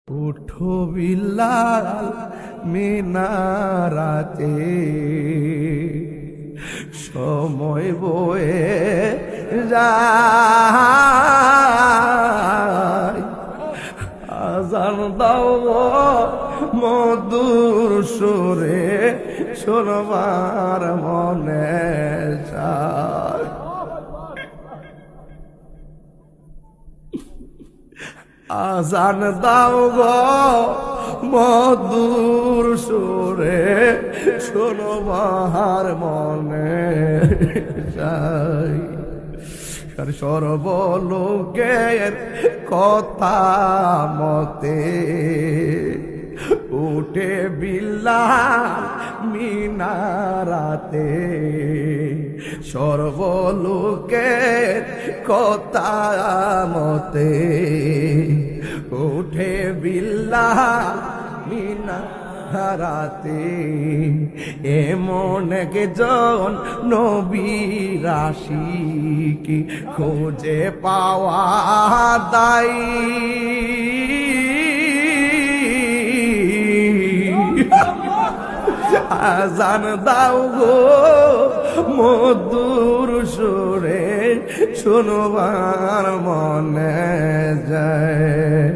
উঠো বিলাল মিনারাতে, সময় বয়ে যায়। আজান দাও মধুর সুরে, শোনবার মনে চায়। আজান দাও গো মধুর সুরে, শোনবার মনে চাই। সর্বলোকের কথা মতে উঠে বিলাল মিনারাতে, সর্বলোকের কথা মতে উঠে বিলাল মিনারাতে। এমন একজন নবীর আশিকি খোঁজে পাওয়া দায়। আজান দাও গো মধুর সুরে, শোনবার মনে যায়।